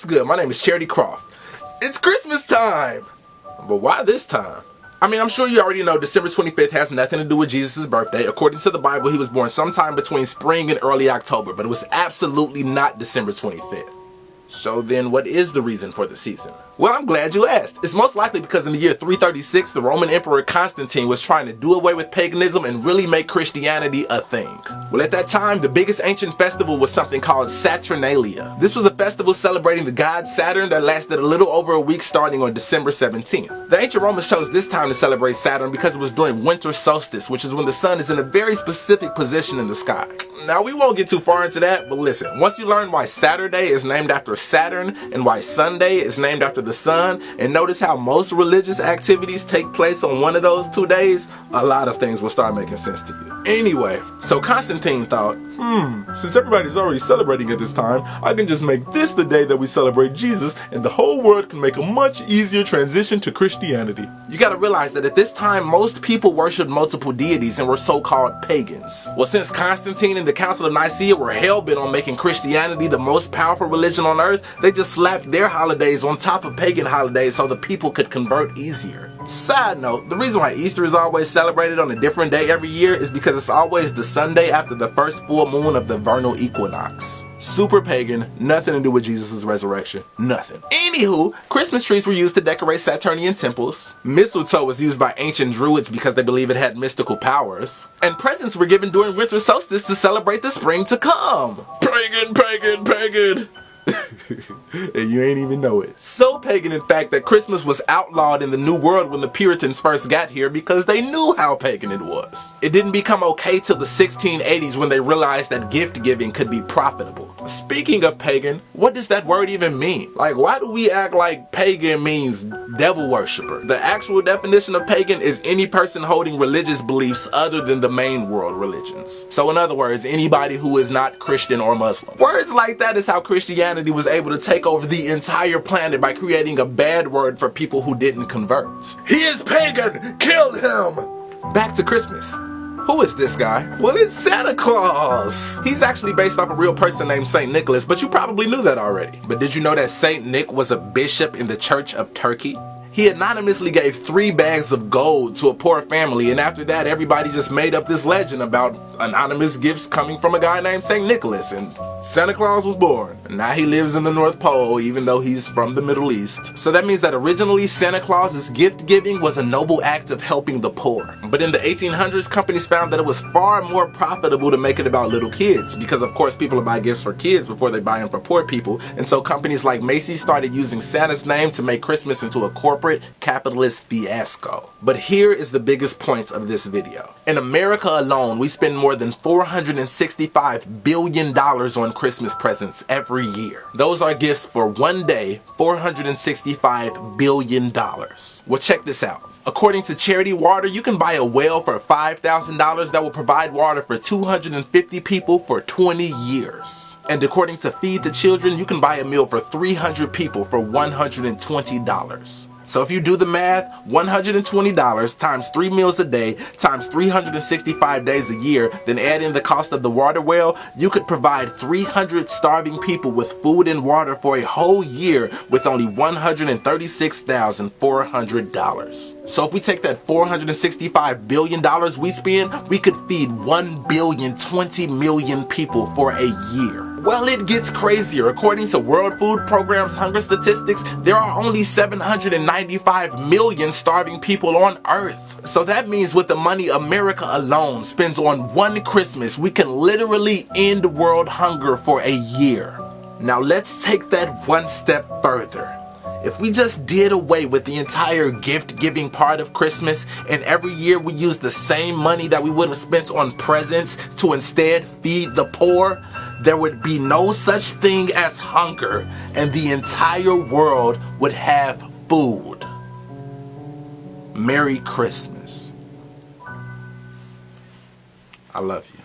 What's good? My name is Charity Croft. It's Christmas time! But why this time? I mean, I'm sure you already know December 25th has nothing to do with Jesus' birthday. According to the Bible, he was born sometime between spring and early October, but it was absolutely not December 25th. So then what is the reason for the season? Well, I'm glad you asked. It's most likely because in the year 336, the Roman Emperor Constantine was trying to do away with paganism and really make Christianity a thing. Well, at that time, the biggest ancient festival was something called Saturnalia. This was a festival celebrating the god Saturn that lasted a little over a week starting on December 17th. The ancient Romans chose this time to celebrate Saturn because it was during winter solstice, which is when the sun is in a very specific position in the sky. Now, we won't get too far into that, but listen, once you learn why Saturday is named after Saturn and why Sunday is named after the sun, and notice how most religious activities take place on one of those 2 days, a lot of things will start making sense to you. Anyway, so Constantine thought, since everybody's already celebrating at this time, I can just make this the day that we celebrate Jesus, and the whole world can make a much easier transition to Christianity. You gotta realize that at this time, most people worshiped multiple deities and were so-called pagans. Well, since Constantine and the Council of Nicaea were hell-bent on making Christianity the most powerful religion on earth, they just slapped their holidays on top of pagan holidays so the people could convert easier. Side note, the reason why Easter is always celebrated on a different day every year is because it's always the Sunday after the first full moon of the vernal equinox. Super pagan, nothing to do with Jesus' resurrection, nothing. Anywho, Christmas trees were used to decorate Saturnian temples, mistletoe was used by ancient druids because they believe it had mystical powers, and presents were given during winter solstice to celebrate the spring to come. Pagan, pagan, pagan! And you ain't even know it. So pagan, in fact, that Christmas was outlawed in the New World when the Puritans first got here because they knew how pagan it was. It didn't become okay till the 1680s when they realized that gift giving could be profitable. Speaking of pagan, what does that word even mean? Like, why do we act like pagan means devil worshiper? The actual definition of pagan is any person holding religious beliefs other than the main world religions. So in other words, anybody who is not Christian or Muslim. Words like that is how Christianity was able to take over the entire planet by creating a bad word for people who didn't convert. He is pagan! Kill him! Back to Christmas. Who is this guy? Well, it's Santa Claus. He's actually based off a real person named Saint Nicholas, but you probably knew that already. But did you know that Saint Nick was a bishop in the Church of Turkey? He anonymously gave 3 bags of gold to a poor family, and after that everybody just made up this legend about anonymous gifts coming from a guy named St. Nicholas, and Santa Claus was born. Now he lives in the North Pole even though he's from the Middle East. So that means that originally Santa Claus's gift giving was a noble act of helping the poor. But in the 1800s, companies found that it was far more profitable to make it about little kids, because of course people buy gifts for kids before they buy them for poor people, and so companies like Macy's started using Santa's name to make Christmas into a corporate capitalist fiasco. But here is the biggest point of this video. In America alone, we spend more than $465 billion on Christmas presents every year. Those are gifts for one day, $465 billion. Well, check this out. According to Charity Water, you can buy a well for $5,000 that will provide water for 250 people for 20 years. And according to Feed the Children, you can buy a meal for 300 people for $120. So if you do the math, $120 times 3 meals a day times 365 days a year, then add in the cost of the water well, you could provide 300 starving people with food and water for a whole year with only $136,400. So if we take that $465 billion we spend, we could feed 1,020,000,000 people for a year. Well, it gets crazier. According to World Food Programme's hunger statistics, there are only 795 million starving people on Earth. So that means with the money America alone spends on one Christmas, we can literally end world hunger for a year. Now let's take that one step further. If we just did away with the entire gift-giving part of Christmas, and every year we use the same money that we would have spent on presents to instead feed the poor, there would be no such thing as hunger, and the entire world would have food. Merry Christmas. I love you.